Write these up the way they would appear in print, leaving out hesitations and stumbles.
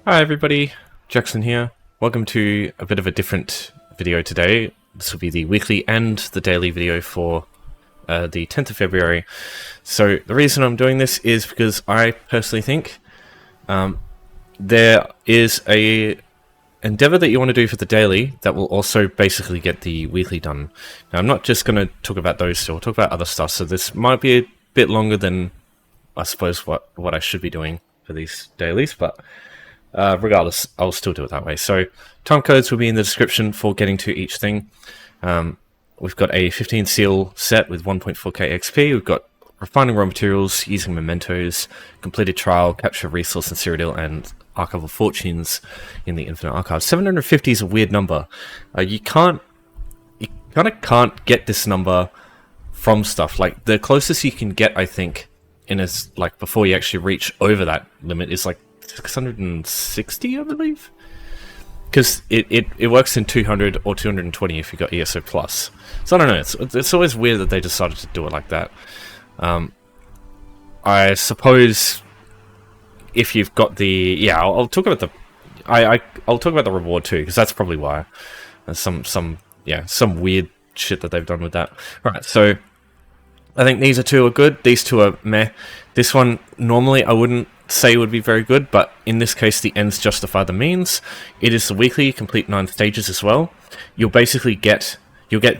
Hi everybody, Jackson here. Welcome to a bit of a different video today. This will be the weekly and the daily video for the 10th of February. So the reason I'm doing this is because I personally think there is a endeavor that you want to do for the daily that will also basically get the weekly done. Now I'm not just going to talk about those two, I'll talk about other stuff, so this might be a bit longer than I suppose what I should be doing for these dailies, but regardless, I'll still do it that way. So timecodes will be in the description for getting to each thing. We've got a 15 seal set with 1.4k XP. We've got refining raw materials using Mementos, completed trial, capture resource in Cyrodiil, and Archival Fortunes in the Infinite Archive. 750 is a weird number. You kind of can't get this number from stuff. Like the closest you can get, I think, like before you actually reach over that limit is like 660, I believe, because it works in 200 or 220 if you got ESO plus. So I don't know. It's always weird that they decided to do it like that. I suppose if you've got the I'll talk about the I'll talk about the reward too, because that's probably why. There's some weird shit that they've done with that. Right, so I think these two are good. These two are meh. This one normally I wouldn't say would be very good, but in this case the ends justify the means. It is the weekly, complete 9 stages as well. You'll get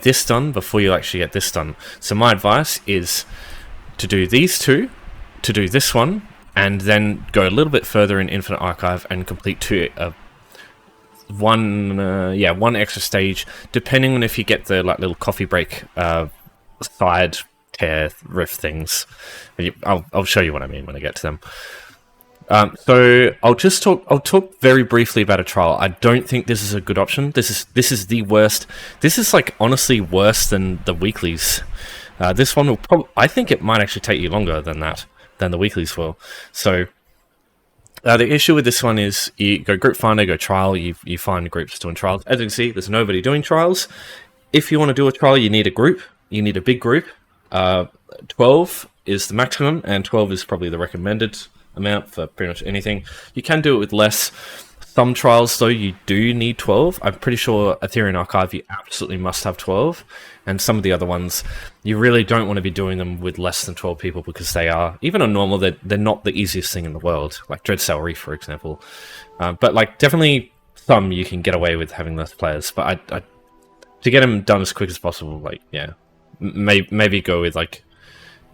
this done before you actually get this done. So my advice is to do these two, to do this one, and then go a little bit further in Infinite Archive and complete one extra stage, depending on if you get the like little coffee break side tear riff things. I'll show you what I mean when I get to them. So I'll talk very briefly about a trial. I don't think this is a good option. This is the worst. This is like honestly worse than the weeklies. This one will I think it might actually take you longer than the weeklies will. So the issue with this one is you go group finder, go trial, you find groups doing trials. As you can see, there's nobody doing trials. If you want to do a trial, you need a group. You need a big group. 12 is the maximum, and 12 is probably the recommended amount for pretty much anything. You can do it with less. Some trials, though, you do need 12. I'm pretty sure Ethereum Archive, you absolutely must have 12. And some of the other ones, you really don't want to be doing them with less than 12 people, because they are, even on normal, they're not the easiest thing in the world. Like Dreadsail Reef, for example. But like definitely some you can get away with having less players. But I to get them done as quick as possible, like, yeah. Maybe go with like,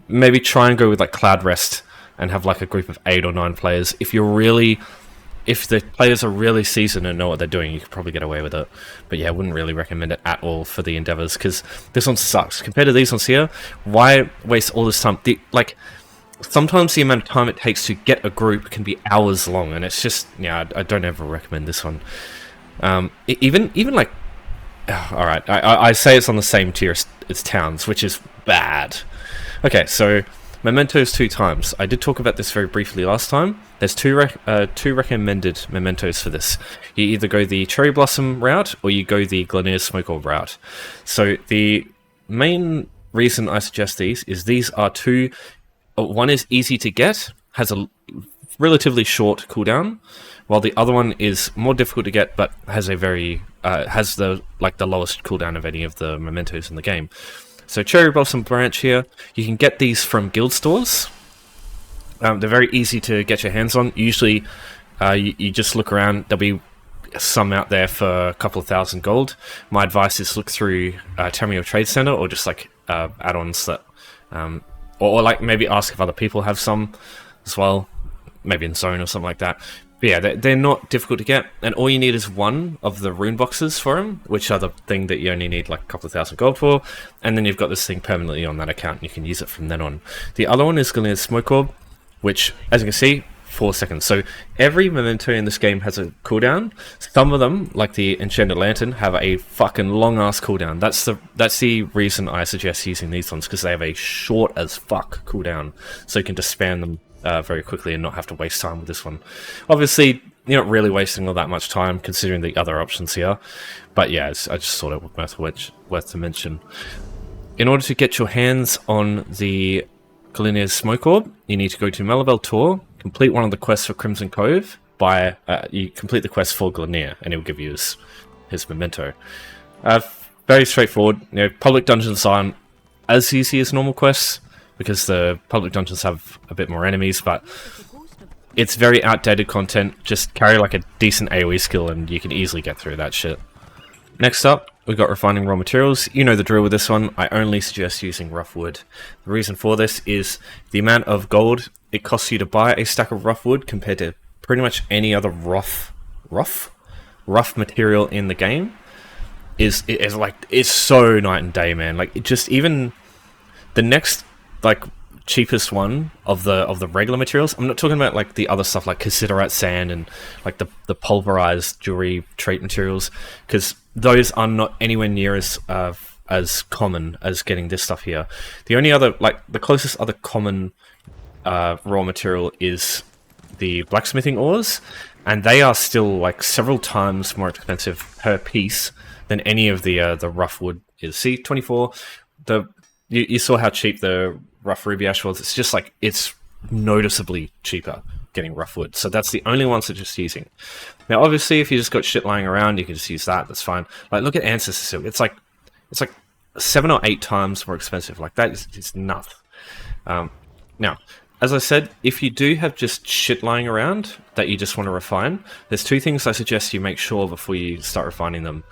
maybe try and go with like Cloud Rest and have like a group of 8 or 9 players. If the players are really seasoned and know what they're doing, you could probably get away with it. But yeah, I wouldn't really recommend it at all for the endeavors, because this one sucks. Compared to these ones here, why waste all this time? Sometimes the amount of time it takes to get a group can be hours long, and it's just, yeah, I don't ever recommend this one. Even like, all right, I say it's on the same tier as Towns, which is bad. Okay, so Mementos 2 times. I did talk about this very briefly last time. There's two recommended Mementos for this. You either go the Cherry Blossom route or you go the Gleneer's Smoke Orb route. So the main reason I suggest these are two. One is easy to get, has a relatively short cooldown, while the other one is more difficult to get but has a very has the lowest cooldown of any of the Mementos in the game. So Cherry Blossom branch here, you can get these from guild stores. They're very easy to get your hands on. Usually you just look around, there'll be some out there for a couple of thousand gold. My advice is look through Tamriel Trade Center, or just like add-ons that, or like maybe ask if other people have some as well, maybe in Zone or something like that. But yeah, they're not difficult to get, and all you need is one of the rune boxes for them, which are the thing that you only need like a couple of thousand gold for, and then you've got this thing permanently on that account, and you can use it from then on. The other one is Gleneer's Smoke Orb, which, as you can see, 4 seconds. So every memento in this game has a cooldown. Some of them, like the Enchanted Lantern, have a fucking long-ass cooldown. That's the reason I suggest using these ones, because they have a short as fuck cooldown, so you can just spam them very quickly and not have to waste time with this one. Obviously, you're not really wasting all that much time considering the other options here, but yeah, I just thought it was worth to mention. In order to get your hands on the Gleneer's Smoke Orb, you need to go to Melabel Tor, complete one of the quests for Crimson Cove, buy, you complete the quest for Glenier, and he'll give you his memento. Very straightforward. Public dungeons aren't as easy as normal quests, because the public dungeons have a bit more enemies, but it's very outdated content. Just carry like a decent AoE skill and you can easily get through that shit. Next up, we've got refining raw materials. You know the drill with this one. I only suggest using rough wood. The reason for this is the amount of gold it costs you to buy a stack of rough wood compared to pretty much any other rough material in the game is like, it's so night and day, man. Like, it just, even the next like cheapest one of the regular materials, I'm not talking about like the other stuff like cassiterite sand and like the pulverized jewelry trait materials, because those are not anywhere near as common as getting this stuff here. The only other, like the closest other common raw material is the blacksmithing ores, and they are still like several times more expensive per piece than any of the rough wood is. See, 24, you saw how cheap the rough ruby ash was. It's just like, it's noticeably cheaper getting rough wood. So that's the only ones they're just using. Now, obviously, if you just got shit lying around, you can just use that. That's fine. Like, look at Ancestor Silk. It's like 7 or 8 times more expensive. Like, that is nuts. Now, as I said, if you do have just shit lying around that you just want to refine, there's 2 things I suggest you make sure before you start refining them.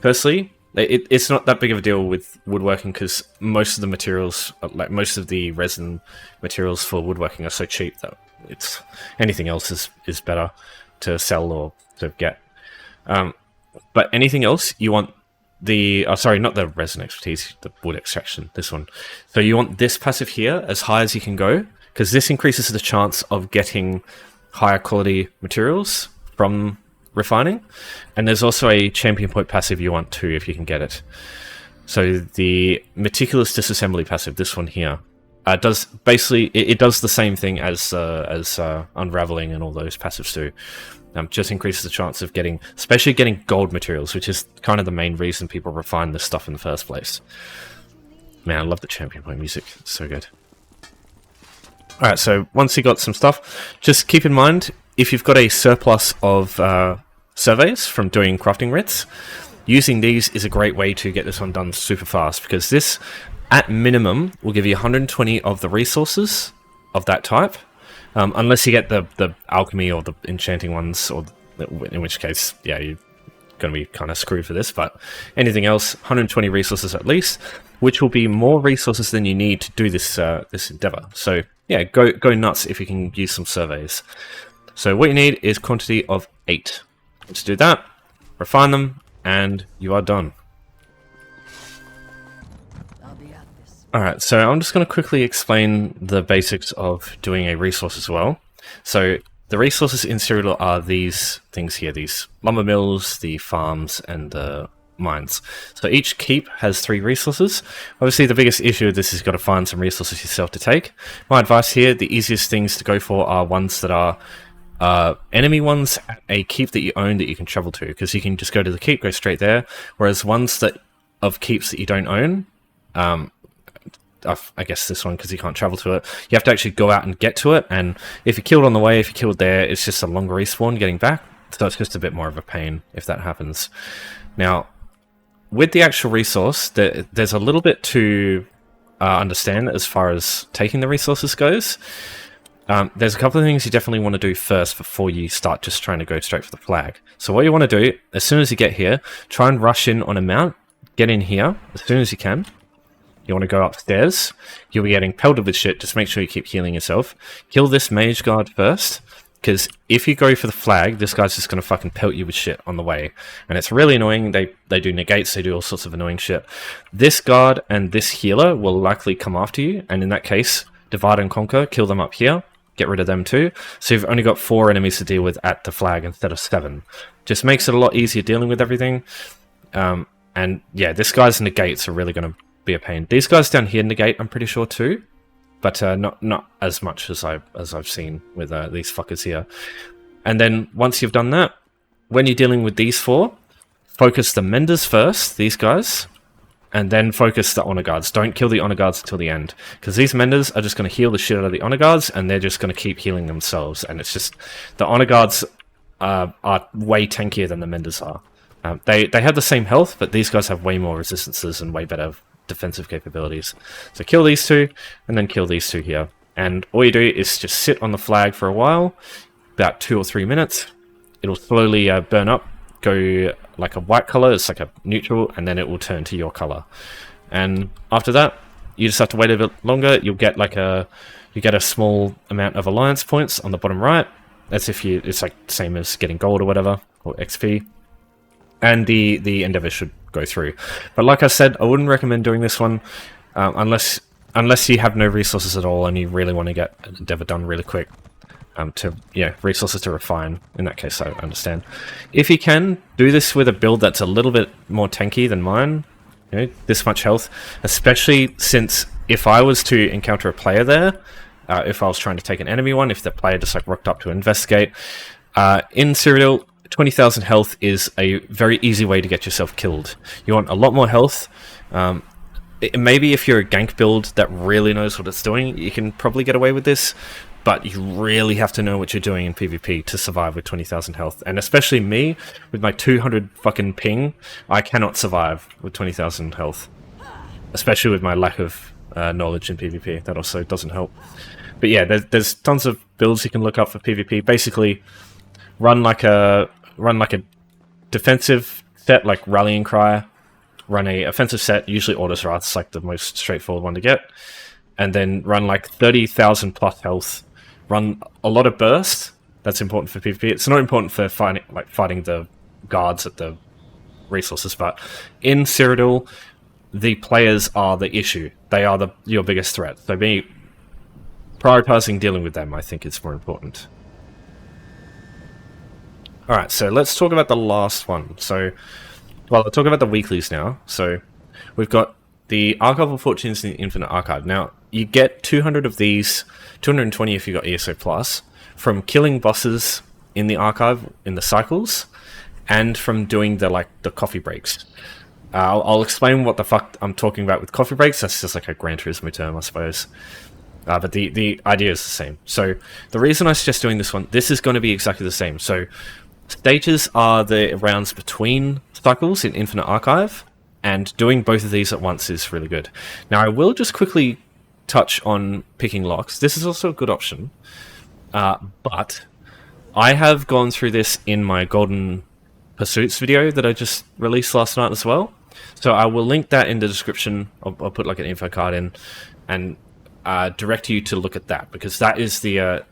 Firstly, it's not that big of a deal with woodworking, because most of the materials, like most of the resin materials for woodworking, are so cheap that it's anything else is better to sell or to get. But anything else, you want the sorry, not the resin expertise, the wood extraction. This one. So you want this passive here as high as you can go, because this increases the chance of getting higher quality materials from refining. And there's also a champion point passive you want too, if you can get it. So the meticulous disassembly passive, this one here, does basically it does the same thing as unraveling and all those passives do. Just increases the chance of especially getting gold materials, which is kind of the main reason people refine this stuff in the first place. Man, I love the champion point music. It's so good. Alright, so once you got some stuff, just keep in mind, if you've got a surplus of surveys from doing crafting writs, using these is a great way to get this one done super fast, because this, at minimum, will give you 120 of the resources of that type, unless you get the alchemy or the enchanting ones, or in which case, yeah, you're going to be kind of screwed for this, but anything else, 120 resources at least, which will be more resources than you need to do this this endeavor. So yeah, go nuts if you can use some surveys. So what you need is quantity of 8. Let's do that, refine them, and you are done. Alright, so I'm just going to quickly explain the basics of doing a resource as well. So the resources in Cyrodiil are these things here, these lumber mills, the farms, and the mines. So each keep has 3 resources. Obviously the biggest issue with this is you've got to find some resources yourself to take. My advice here, the easiest things to go for are ones that are enemy ones at a keep that you own that you can travel to, because you can just go to the keep, go straight there, whereas ones that of keeps that you don't own, I guess this one, because you can't travel to it, you have to actually go out and get to it, and if you're killed on the way, if you're killed there, it's just a longer respawn getting back, so it's just a bit more of a pain if that happens. Now, with the actual resource, there's a little bit to understand as far as taking the resources goes. There's a couple of things you definitely want to do first before you start just trying to go straight for the flag. So what you want to do, as soon as you get here, try and rush in on a mount, get in here as soon as you can. You want to go upstairs, you'll be getting pelted with shit, just make sure you keep healing yourself. Kill this mage guard first, because if you go for the flag, this guy's just going to fucking pelt you with shit on the way. And it's really annoying, they do negates, they do all sorts of annoying shit. This guard and this healer will likely come after you, and in that case, divide and conquer, kill them up here. Get rid of them too. So you've only got 4 enemies to deal with at the flag instead of 7. Just makes it a lot easier dealing with everything. And yeah, this guy's negates are really going to be a pain. These guys down here negate, I'm pretty sure too, but not as much as I've seen with these fuckers here. And then once you've done that, when you're dealing with these 4, focus the menders first, these guys, and then focus the honor guards. Don't kill the honor guards until the end, because these menders are just going to heal the shit out of the honor guards, and they're just going to keep healing themselves. And it's just, the honor guards are way tankier than the Menders are. They have the same health, but these guys have way more resistances and way better defensive capabilities. So kill these two, and then kill these two here. And all you do is just sit on the flag for a while, about 2 or 3 minutes. It'll slowly burn up, go like a white color, it's like a neutral, and then it will turn to your color. And after that, you just have to wait a bit longer. You'll get like a small amount of alliance points on the bottom right. That's if you, it's like same as getting gold or whatever, or XP. And the endeavor should go through. But like I said, I wouldn't recommend doing this one unless you have no resources at all and you really want to get an endeavor done really quick. Resources to refine. In that case, I understand. If you can, do this with a build that's a little bit more tanky than mine. You know, this much health, especially since if I was to encounter a player there, if I was trying to take an enemy one, if the player just like rocked up to investigate, in Cyrodiil, 20,000 health is a very easy way to get yourself killed. You want a lot more health. Maybe if you're a gank build that really knows what it's doing, you can probably get away with this, but you really have to know what you're doing in PvP to survive with 20,000 health. And especially me, with my 200 fucking ping, I cannot survive with 20,000 health. Especially with my lack of knowledge in PvP, that also doesn't help. But yeah, there's tons of builds you can look up for PvP. Basically, run like a defensive set like Rallying Cry, run a offensive set, usually Orders Wrath's like the most straightforward one to get, and then run like 30,000 plus health, run a lot of burst. That's important for PvP. It's not important for fighting the guards at the resources, but in Cyrodiil, the players are the issue. They are your biggest threat. So prioritizing dealing with them, I think, is more important. Alright, so let's talk about the last one. I'll talk about the weeklies now. So we've got the Archival Fortunes and the Infinite Archive. Now, you get 200 of these, 220 if you got ESO Plus, from killing bosses in the Archive, in the cycles, and from doing the coffee breaks. I'll explain what the fuck I'm talking about with coffee breaks. That's just like a Gran Turismo term, I suppose. But the idea is the same. So the reason I suggest doing this one, this is going to be exactly the same. So stages are the rounds between cycles in Infinite Archive, and doing both of these at once is really good. Now, I will just quickly touch on picking locks. This is also a good option, but I have gone through this in my Golden Pursuits video that I just released last night as well. So I will link that in the description. I'll put like an info card in and direct you to look at that, because that is the...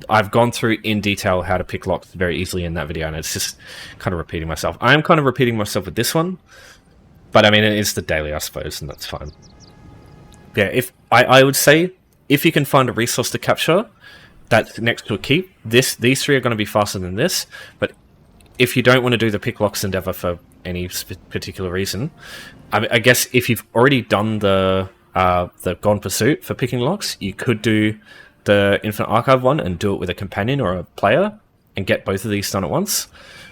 I've gone through in detail how to pick locks very easily in that video, and it's just kind of repeating myself. I am kind of repeating myself with this one, but I mean, it is the daily, I suppose, and that's fine. Yeah, if I would say, if you can find a resource to capture that's next to a keep, these three are going to be faster than this, but if you don't want to do the pick locks endeavor for any particular reason, I guess if you've already done the Gone Pursuit for picking locks, you could do the Infinite Archive one and do it with a companion or a player and get both of these done at once.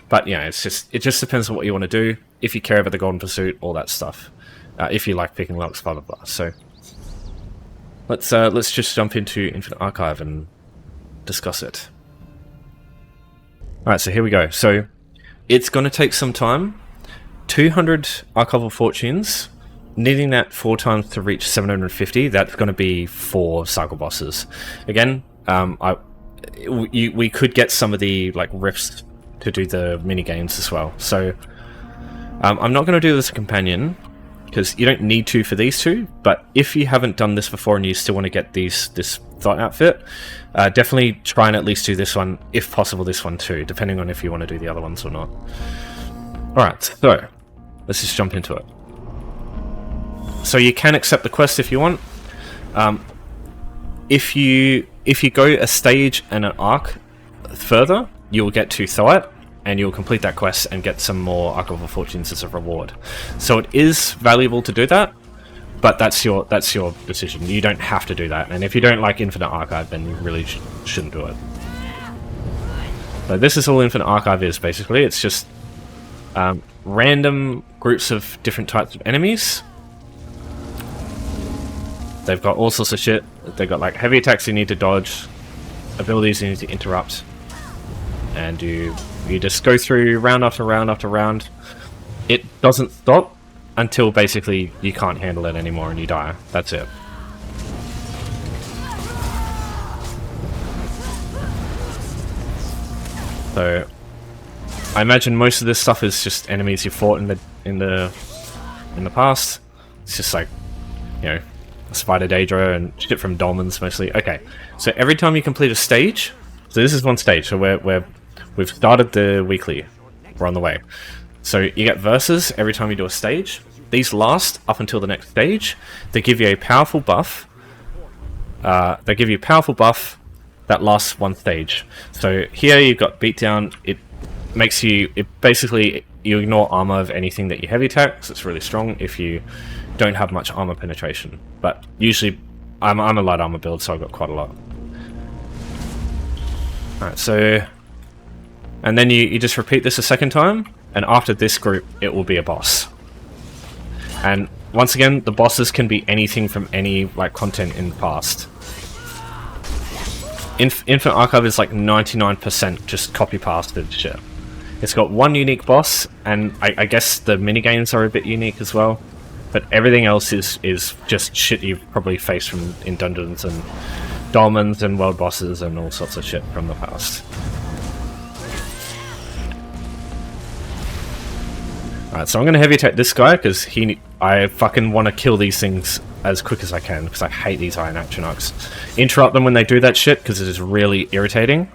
But yeah, it just depends on what you want to do, if you care about the Golden Pursuit, all that stuff. If you like picking locks, blah blah blah. So let's just jump into Infinite Archive and discuss it. Alright, so here we go. So it's going to take some time. 200 Archival Fortunes, needing that 4 times to reach 750. That's going to be 4 cycle bosses. Again, we could get some of the rifts to do the mini games as well. So I'm not going to do this companion because you don't need to for these two. But if you haven't done this before and you still want to get this thought outfit, definitely try and at least do this one, if possible this one too, depending on if you want to do the other ones or not. Alright, so let's just jump into it. So you can accept the quest if you want. If you go a stage and an arc further, you'll get to Thoat, and you'll complete that quest and get some more Archival Fortunes as a reward. So it is valuable to do that, but that's your decision. You don't have to do that, and if you don't like Infinite Archive, then you really shouldn't do it. So this is all Infinite Archive is, basically. It's just random groups of different types of enemies. They've got all sorts of shit. They've got heavy attacks you need to dodge, abilities you need to interrupt. and you just go through round after round after round. It doesn't stop until basically you can't handle it anymore and you die. That's it. So I imagine most of this stuff is just enemies you fought in the past. It's just like, you know, Spider Daedra and shit from Dolmens mostly. Okay, so every time you complete a stage, so this is one stage, so we've started the weekly, we're on the way. So you get verses every time you do a stage. These last up until the next stage. They give you a powerful buff. They give you a powerful buff that lasts one stage. So here you've got beatdown. It makes you, basically you ignore armor of anything that you heavy attack, so it's really strong if you don't have much armor penetration. But usually I'm a light armor build, so I've got quite a lot. Alright, so and then you just repeat this a second time, and after this group it will be a boss. And once again, the bosses can be anything from any like content in the past. Infinite Archive is like 99% just copy pasted shit. It's got one unique boss, and I guess the minigames are a bit unique as well. But everything else is just shit you've probably faced from in dungeons and dolmens and world bosses and all sorts of shit from the past. Alright, so I'm going to heavy attack this guy because I fucking want to kill these things as quick as I can because I hate these Iron Atronachs. Interrupt them when they do that shit because it is really irritating.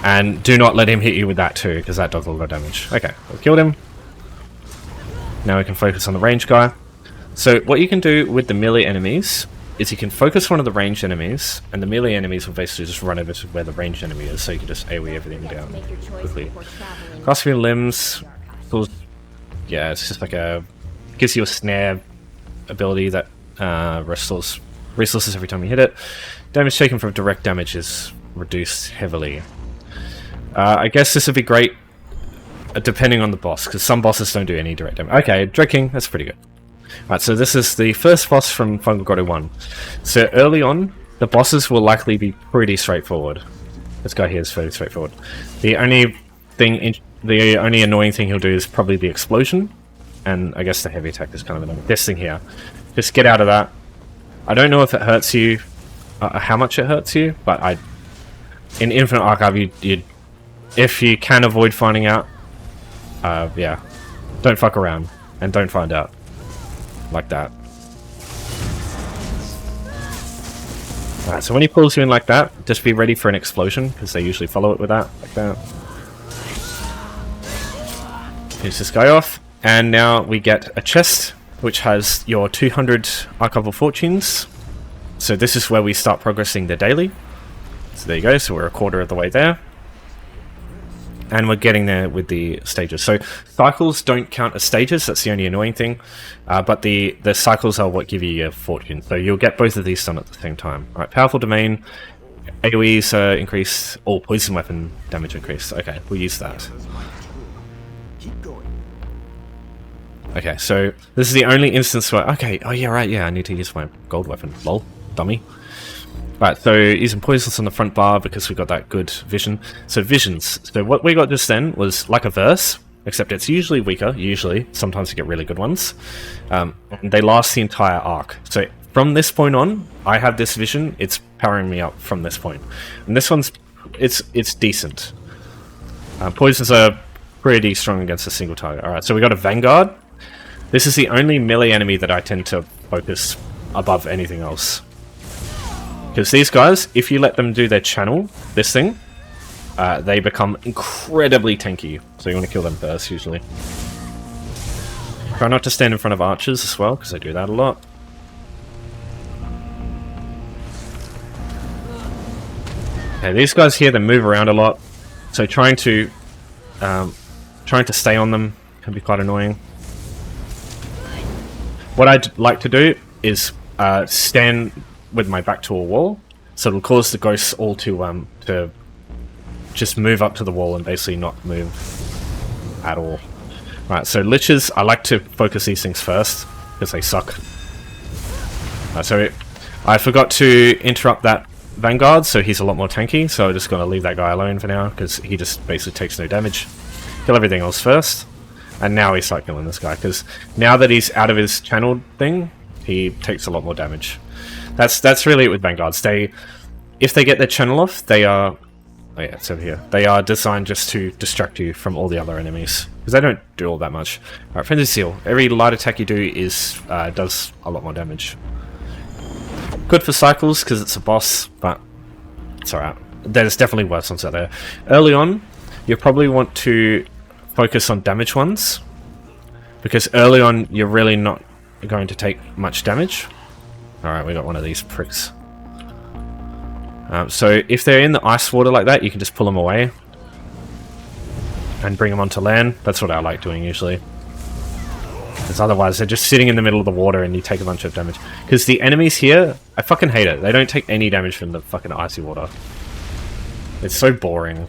And do not let him hit you with that too because that does a lot of damage. Okay, we killed him. Now we can focus on the range guy. So what you can do with the melee enemies is you can focus one of the ranged enemies, and the melee enemies will basically just run over to where the ranged enemy is, so you can just AoE everything down quickly. Grasp your limbs. Yeah, it's just like gives you a snare ability that restores resources every time you hit it. Damage taken from direct damage is reduced heavily. I guess this would be great depending on the boss, because some bosses don't do any direct damage. Okay, Dread King, that's pretty good. Right, so this is the first boss from Fungal Grotto 1. So early on, the bosses will likely be pretty straightforward. This guy here is fairly straightforward. The only annoying thing he'll do is probably the explosion, and I guess the heavy attack is kind of annoying. This thing here, just get out of that. I don't know if it hurts you, how much it hurts you, but in Infinite Archive, if you can avoid finding out, yeah, don't fuck around and don't find out like that. Alright, so when he pulls you in like that, just be ready for an explosion because they usually follow it with that, like that. Finish this guy off, and now we get a chest which has your 200 Archival Fortunes. So this is where we start progressing the daily. So there you go, so we're a quarter of the way there. And we're getting there with the stages. So cycles don't count as stages, that's the only annoying thing. But the cycles are what give you your fortune. So you'll get both of these done at the same time. Alright, Powerful Domain, AoE's increased, or poison weapon damage increased. Okay, we'll use that. Okay, so this is the only instance where, okay, oh yeah, right, yeah, I need to use my gold weapon. Lol, dummy. Right, so using poisons on the front bar because we got that good vision. So visions. So what we got just then was like a verse, except it's usually weaker, sometimes you get really good ones. And they last the entire arc. So from this point on, I have this vision, it's powering me up from this point. And this one's, it's decent. Poisons are pretty strong against a single target. Alright, so we got a Vanguard. This is the only melee enemy that I tend to focus above anything else. Because these guys, if you let them do their channel, this thing, they become incredibly tanky. So you want to kill them first, usually. Try not to stand in front of archers as well, because they do that a lot. Okay, these guys here, they move around a lot. So trying to stay on them can be quite annoying. What I'd like to do is stand with my back to a wall, so it'll cause the ghosts all to just move up to the wall and basically not move at all. Right, so liches, I like to focus these things first because they suck. So I forgot to interrupt that Vanguard, so he's a lot more tanky, so I'm just going to leave that guy alone for now, because he just basically takes no damage. Kill everything else first, and now we start killing this guy, because now that he's out of his channeled thing, he takes a lot more damage. That's really it with Vanguards. If they get their channel off, they are... Oh yeah, it's over here. They are designed just to distract you from all the other enemies, because they don't do all that much. Alright, Frenzy Seal. Every light attack you do does a lot more damage. Good for cycles, because it's a boss, but it's alright. There's definitely worse ones out there. Early on, you probably want to focus on damage ones, because early on, you're really not going to take much damage. Alright, we got one of these pricks. So if they're in the ice water like that, you can just pull them away and bring them onto land. That's what I like doing usually. Because otherwise they're just sitting in the middle of the water and you take a bunch of damage. Because the enemies here, I fucking hate it. They don't take any damage from the fucking icy water. It's so boring.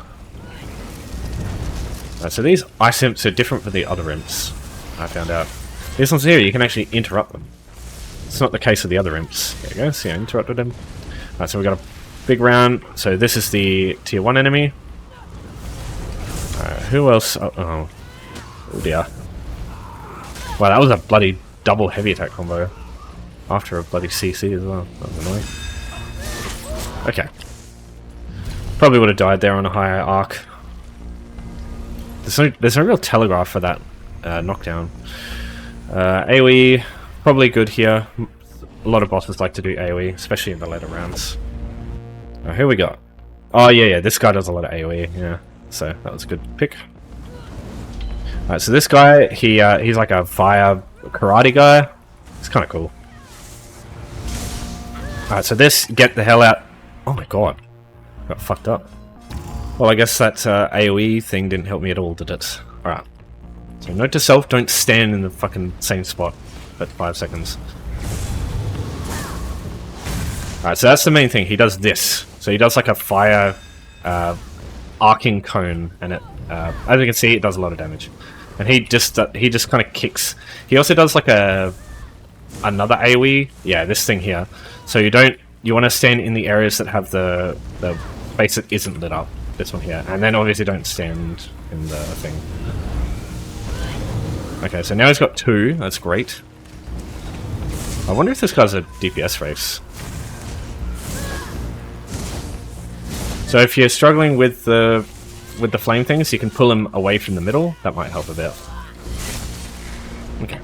So these ice imps are different from the other imps, I found out. These ones here, you can actually interrupt them. It's not the case with the other imps. There you go, see I interrupted them. Alright, so we got a big round. So this is the tier 1 enemy. Who else? Oh dear. Wow, that was a bloody double heavy attack combo. After a bloody CC as well. That was annoying. Okay. Probably would have died there on a higher arc. There's no real telegraph for that knockdown. AoE, probably good here. A lot of bosses like to do AoE, especially in the later rounds. Here we go. Oh yeah, this guy does a lot of AoE, yeah. So that was a good pick. Alright, so this guy, he's like a fire karate guy. It's kind of cool. Alright, so this, get the hell out. Oh my god. Got fucked up. Well, I guess that AoE thing didn't help me at all, did it? Alright. So note to self, don't stand in the fucking same spot at 5 seconds. Alright, so that's the main thing. He does this. So he does like a fire arcing cone, and it, as you can see, it does a lot of damage. And he just kind of kicks. He also does like another AoE. Yeah, this thing here. So you want to stand in the areas that have the space that isn't lit up. This one here, and then obviously don't stand in the thing. Okay, so now he's got 2. That's great. I wonder if this guy's a DPS race. So if you're struggling with the flame things, you can pull him away from the middle. That might help a bit. Okay.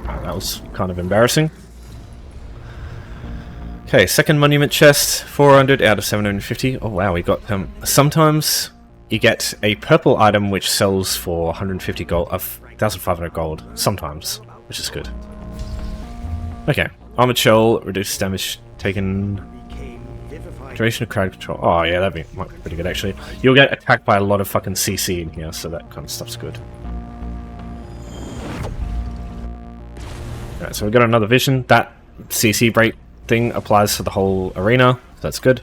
That was kind of embarrassing. Okay, second monument chest, 400 out of 750. Oh wow, we got sometimes you get a purple item which sells for 150 gold, 1,500 gold. Sometimes, which is good. Okay, armored shell, reduced damage taken. Duration of crowd control. Oh yeah, might be pretty good actually. You'll get attacked by a lot of fucking CC in here, so that kind of stuff's good. Alright, so we've got another vision. That CC break thing applies to the whole arena. That's good.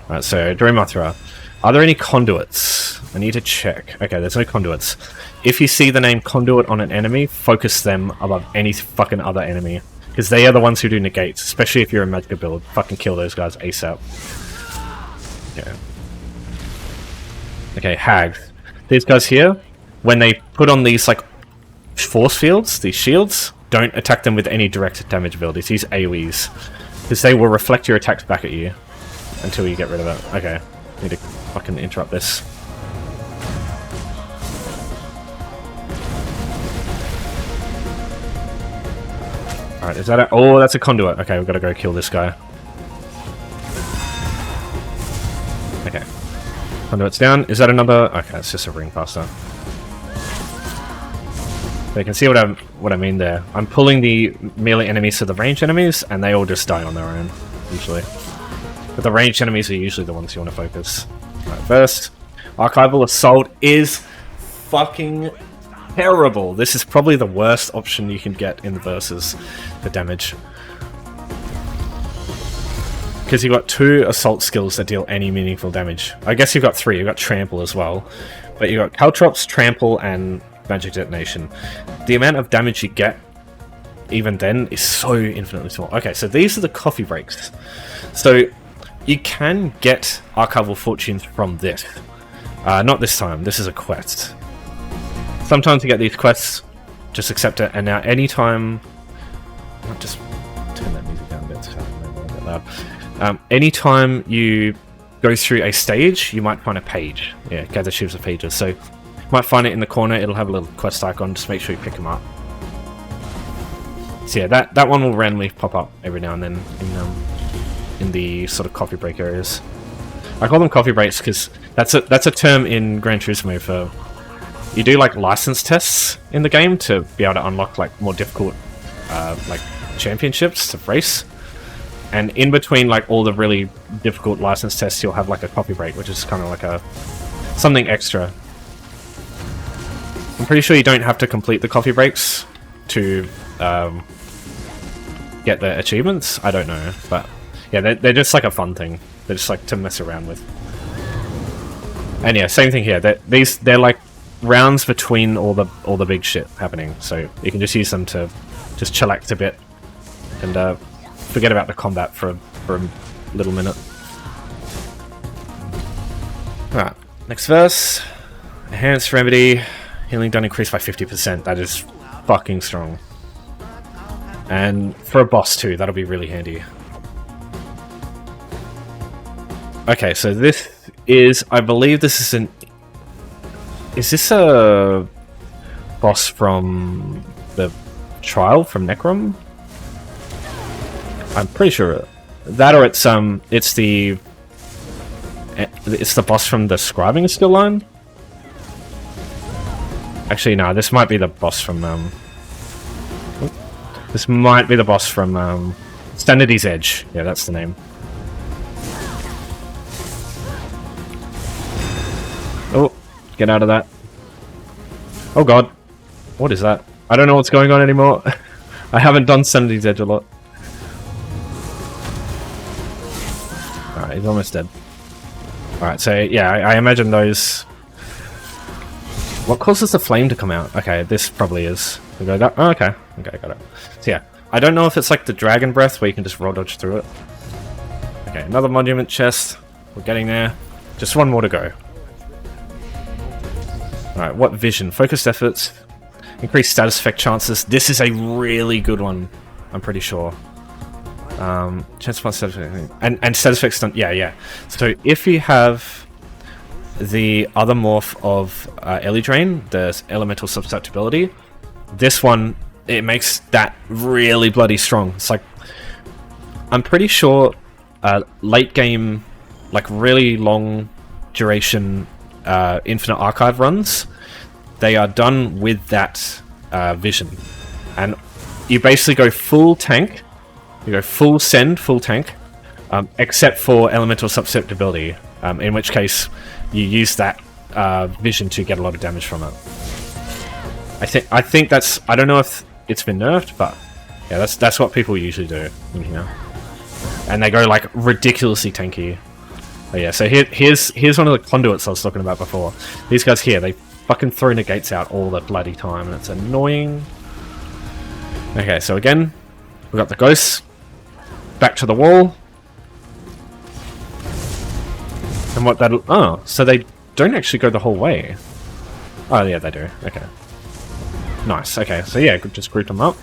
Alright, so Doremathra. Are there any conduits? I need to check. Okay, there's no conduits. If you see the name conduit on an enemy, focus them above any fucking other enemy. Because they are the ones who do negates, especially if you're a magic build. Fucking kill those guys ASAP. Yeah. Okay, hags. These guys here, when they put on these like force fields, these shields, don't attack them with any direct damage abilities. Use AoEs. Because they will reflect your attacks back at you until you get rid of it. Okay, need to fucking interrupt this. Alright, is that a... Oh, that's a conduit. Okay, we've got to go kill this guy. Okay. Conduit's down. Is that another... Okay, it's just a ring faster. So you can see what I mean there. I'm pulling the melee enemies to the ranged enemies, and they all just die on their own, usually. But the ranged enemies are usually the ones you want to focus. Alright, first, Archival Assault is fucking terrible. This is probably the worst option you can get in the versus for damage. Because you've got 2 assault skills that deal any meaningful damage. I guess you've got 3. You've got Trample as well. But you've got Caltrops, Trample, and Magic Detonation. The amount of damage you get even then is so infinitely small. Okay, so these are the coffee breaks. So you can get Archival Fortunes from this. Not this time, this is a quest. Sometimes you get these quests, just accept it, and now anytime... I'll just turn that music down a bit, so maybe a bit loud. Anytime you go through a stage, you might find a page. Yeah, gather sheaves of pages. So you might find it in the corner, it'll have a little quest icon, just make sure you pick them up. So yeah, that one will randomly pop up every now and then in the sort of coffee break areas. I call them coffee breaks because that's a term in Gran Turismo for... You do like license tests in the game to be able to unlock like more difficult like championships to race. And in between like all the really difficult license tests, you'll have like a coffee break, which is kind of like something extra. I'm pretty sure you don't have to complete the coffee breaks to get the achievements. I don't know, but yeah, they're just like a fun thing. They're just like to mess around with. And yeah, same thing here. They're like rounds between all the big shit happening, so you can just use them to just chillax a bit and forget about the combat for a little minute. Alright, next verse. Enhanced remedy. Healing done increased by 50%. That is fucking strong. And for a boss too, that'll be really handy. Okay, so this is... I believe this is an... Is this a boss from the trial from Necrom? I'm pretty sure that, or it's the boss from the scribing skill line. Actually, no, this might be the boss from this might be the boss from Standardy's Edge. Yeah, that's the name. Oh, get out of that. Oh god. What is that? I don't know what's going on anymore. I haven't done Standardy's Edge a lot. Alright, he's almost dead. Alright, so yeah, I imagine those... What causes the flame to come out? Okay, this probably is. We go that. Oh, okay. Okay, got it. So yeah, I don't know if it's like the dragon breath where you can just roll dodge through it. Okay, another monument chest. We're getting there. Just one more to go. Alright, what vision? Focused efforts. Increased status effect chances. This is a really good one, I'm pretty sure. Chance plus status effect. And status effects done. Yeah. So if you have the other morph of Ellie Drain, the elemental susceptibility, this one, it makes that really bloody strong. It's like, I'm pretty sure late game, like really long duration Infinite Archive runs, they are done with that vision. And you basically go full tank, you go full send, full tank, except for elemental susceptibility, in which case you use that vision to get a lot of damage from it. I think that's... I don't know if it's been nerfed, but yeah, that's what people usually do in here. And they go like ridiculously tanky. But yeah, so here's one of the conduits I was talking about before. These guys here, they fucking throw negates out all the bloody time, and it's annoying. Okay, so again, we got the ghosts. Back to the wall. And what that'll... Oh, so they don't actually go the whole way. Oh, yeah, they do. Okay. Nice. Okay, so yeah, just group them up.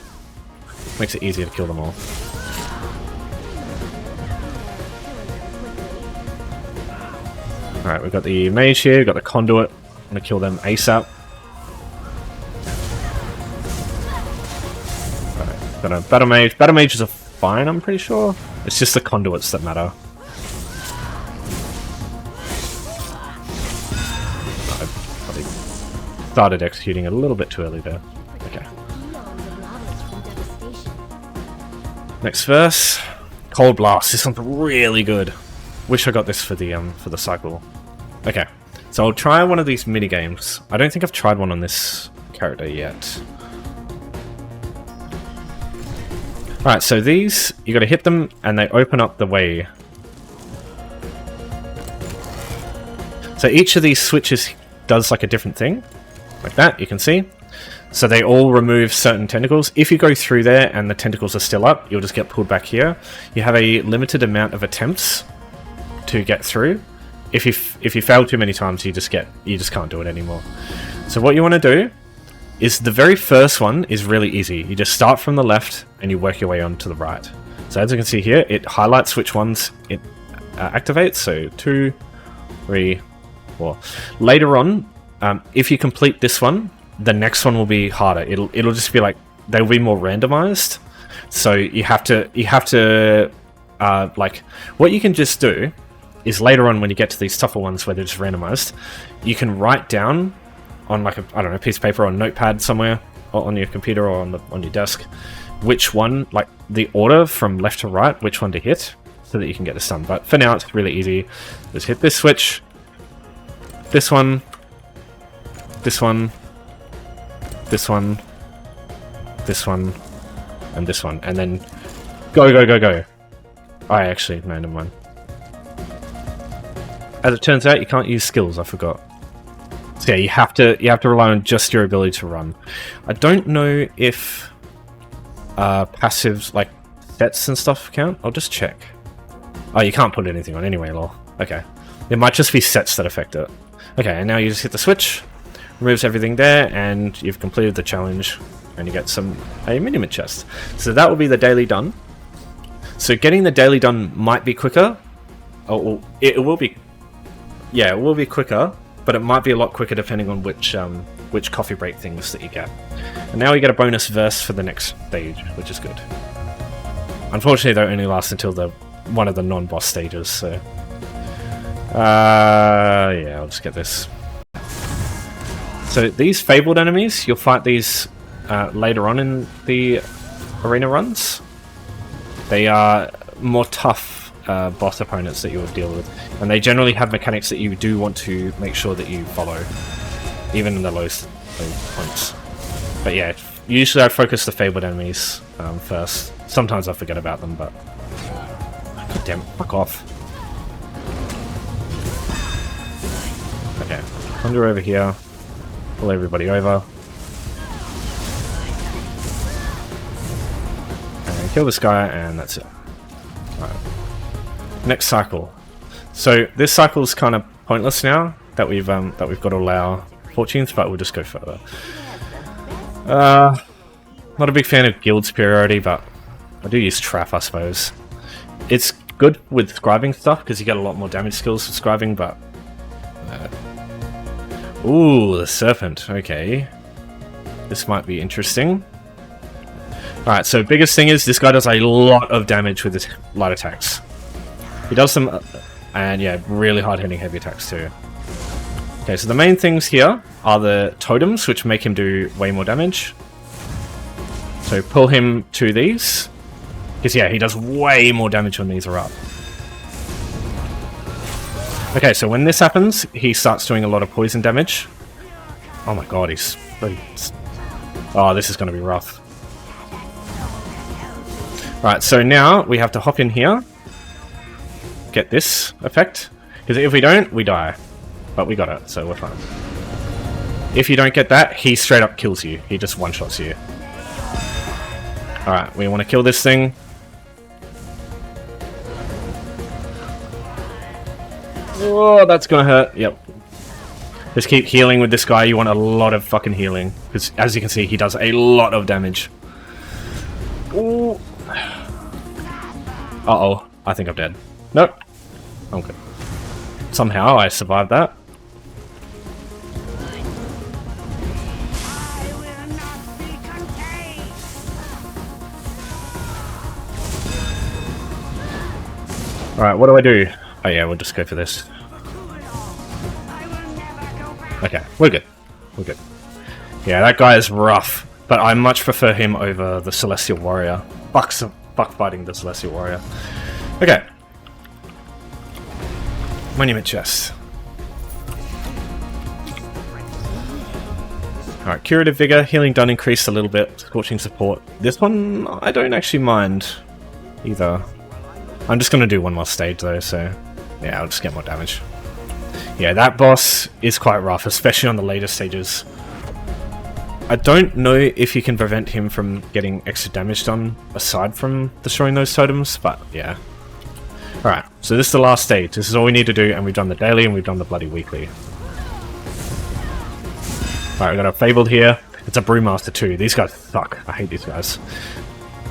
Makes it easier to kill them all. Alright, we've got the mage here, we've got the conduit. I'm gonna kill them ASAP. Alright, got a battle mage. Battle mages are fine, I'm pretty sure. It's just the conduits that matter. I probably started executing a little bit too early there. Okay. Next verse. Cold Blast. This one's really good. Wish I got this for the cycle. Okay, so I'll try one of these mini games. I don't think I've tried one on this character yet. Alright, so these, you gotta hit them and they open up the way. So each of these switches does like a different thing. Like that, you can see. So they all remove certain tentacles. If you go through there and the tentacles are still up, you'll just get pulled back here. You have a limited amount of attempts to get through. If you fail too many times, you just can't do it anymore. So what you want to do is the very first one is really easy. You just start from the left and you work your way on to the right. So as you can see here, it highlights which ones it activates. So 2, 3, 4. Later on, if you complete this one, the next one will be harder. It'll just be like they'll be more randomized. So you have to like what you can just do is later on when you get to these tougher ones where they're just randomized, you can write down on like a piece of paper or a notepad somewhere, or on your computer or on your desk, which one, like the order from left to right, which one to hit, so that you can get this done. But for now, it's really easy. Just hit this switch, this one, this one, this one, this one, and this one, and then go, go, go, go. Actually, no, never mind. As it turns out, you can't use skills. I forgot. So yeah, you have to rely on just your ability to run. I don't know if passives like sets and stuff count. I'll just check. Oh, you can't put anything on anyway, lol. Okay. It might just be sets that affect it. Okay, and now you just hit the switch, removes everything there, and you've completed the challenge, and you get a minimum chest. So that will be the daily done. So getting the daily done might be quicker. Oh, it will be. Yeah, it will be quicker, but it might be a lot quicker depending on which coffee break things that you get. And now we get a bonus verse for the next stage, which is good. Unfortunately, they only last until one of the non-boss stages, so... yeah, I'll just get this. So these fabled enemies, you'll fight these later on in the arena runs. They are more tough boss opponents that you would deal with, and they generally have mechanics that you do want to make sure that you follow, even in the low points. But yeah, usually I focus the fabled enemies first. Sometimes I forget about them, but god damn, fuck off. Okay, wander over here, pull everybody over, and kill this guy, and that's it. Alright. Next cycle. So this cycle is kind of pointless now that we've got all our fortunes, but we'll just go further. Not a big fan of guild superiority, but I do use trap, I suppose. It's good with scribing stuff because you get a lot more damage skills with scribing, but ooh, the serpent. Okay, this might be interesting. Alright, so biggest thing is this guy does a lot of damage with his light attacks. He does some, and yeah, really hard-hitting heavy attacks too. Okay, so the main things here are the totems, which make him do way more damage. So pull him to these, because yeah, he does way more damage when these are up. Okay, so when this happens, he starts doing a lot of poison damage. Oh my god, he's... Oh, this is going to be rough. Right, so now we have to hop in here, get this effect, because if we don't, we die. But we got it, so we're fine. If you don't get that, he straight up kills you. He just one-shots you. Alright, we want to kill this thing. Oh, that's gonna hurt. Yep. Just keep healing with this guy. You want a lot of fucking healing, because as you can see, he does a lot of damage. Ooh. Uh-oh. I think I'm dead. Nope. I'm good. Somehow I survived that. Alright, what do I do? Oh yeah, we'll just go for this. Okay, we're good. We're good. Yeah, that guy is rough, but I much prefer him over the Celestial Warrior. Fuck fighting the Celestial Warrior. Okay. Monument chest. Alright, Curative Vigor, healing done increased a little bit, Scorching Support. This one, I don't actually mind either. I'm just going to do one more stage though, so yeah, I'll just get more damage. Yeah, that boss is quite rough, especially on the later stages. I don't know if you can prevent him from getting extra damage done aside from destroying those totems, but yeah. Alright, so this is the last stage. This is all we need to do, and we've done the daily and we've done the bloody weekly. Alright, we got a Fabled here. It's a Brewmaster too. These guys suck. I hate these guys.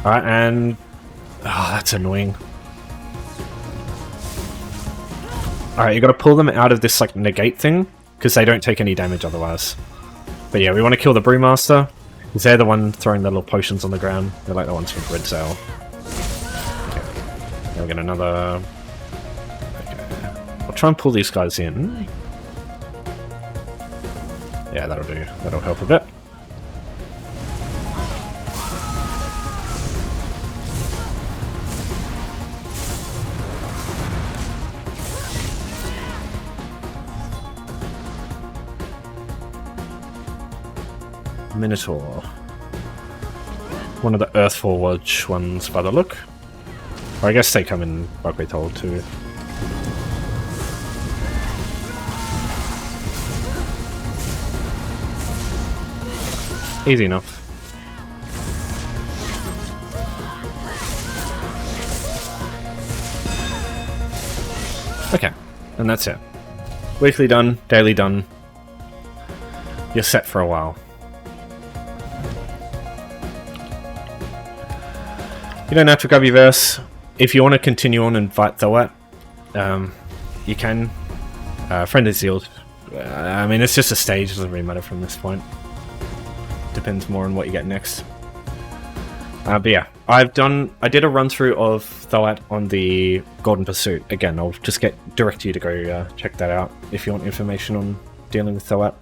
Alright, and... oh, that's annoying. Alright, you gotta pull them out of this, like, negate thing, because they don't take any damage otherwise. But yeah, we want to kill the Brewmaster, because they're the one throwing the little potions on the ground. They're like the ones from Red Sail. Okay. Now we get another... okay. I'll try and pull these guys in. Yeah, that'll do. That'll help a bit. Minotaur. One of the Earthfall Lodge ones by the look. Or I guess they come in Rugby Told too. Easy enough. Okay, and that's it. Weekly done, daily done. You're set for a while. You don't have to grab your verse. If you want to continue on and fight Thoat, you can. Friend is sealed. I mean, it's just a stage, it doesn't really matter from this point. Depends more on what you get next. But yeah, I did a run through of Thoat on the Golden Pursuit. Again, I'll just direct you to go check that out if you want information on dealing with Thoat.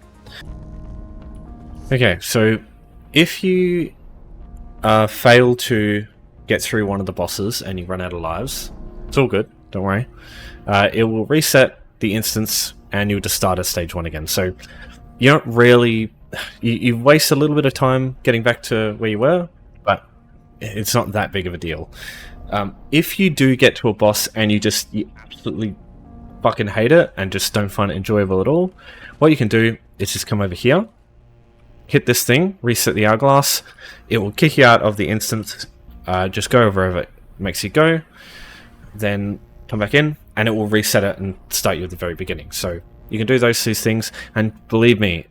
Okay, so if you fail to get through one of the bosses and you run out of lives, it's all good, don't worry. It will reset the instance and you'll just start at stage 1 again. So you don't really... you waste a little bit of time getting back to where you were, but it's not that big of a deal. If you do get to a boss and you absolutely fucking hate it and just don't find it enjoyable at all, what you can do is just come over here, hit this thing, reset the hourglass, it will kick you out of the instance. Just go wherever it makes you go, then come back in, and it will reset it and start you at the very beginning. So you can do those two things, and believe me,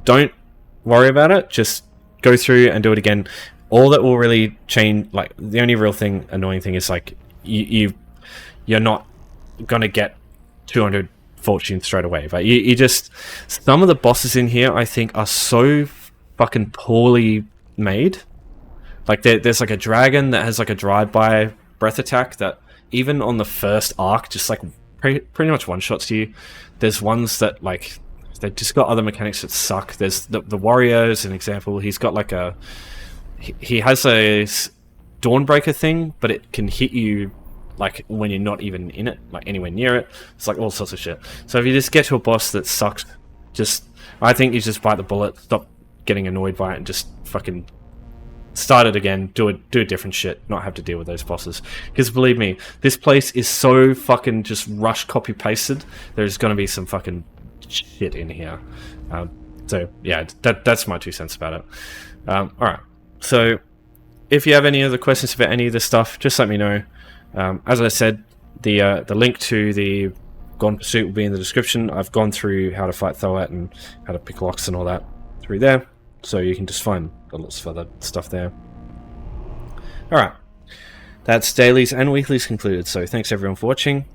don't worry about it. Just go through and do it again. All that will really change, like the only real thing, annoying thing is like you're not gonna get 200 fortunes straight away. But you just, some of the bosses in here I think are so fucking poorly made. Like there's like a dragon that has like a drive-by breath attack that even on the first arc just like pretty much one-shots you. There's ones that like they've just got other mechanics that suck. There's the warrior is an example. He's got like he has a Dawnbreaker thing, but it can hit you like when you're not even in it, like anywhere near it. It's like all sorts of shit. So if you just get to a boss that sucks, I think you just bite the bullet, stop getting annoyed by it, and just fucking start it again, do a different shit, not have to deal with those bosses. Because believe me, this place is so fucking just rush copy pasted. There's gonna be some fucking shit in here. So yeah, that's my 2 cents about it. Alright, so if you have any other questions about any of this stuff, just let me know. As I said, the link to the Golden Pursuit will be in the description. I've gone through how to fight Thoat and how to pick locks and all that through there, so you can just find lots of other stuff there. Alright, that's dailies and weeklies concluded, so thanks everyone for watching.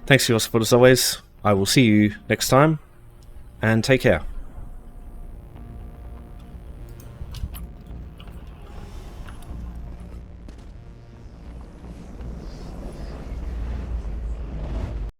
Thanks for your support as always. I will see you next time, and take care.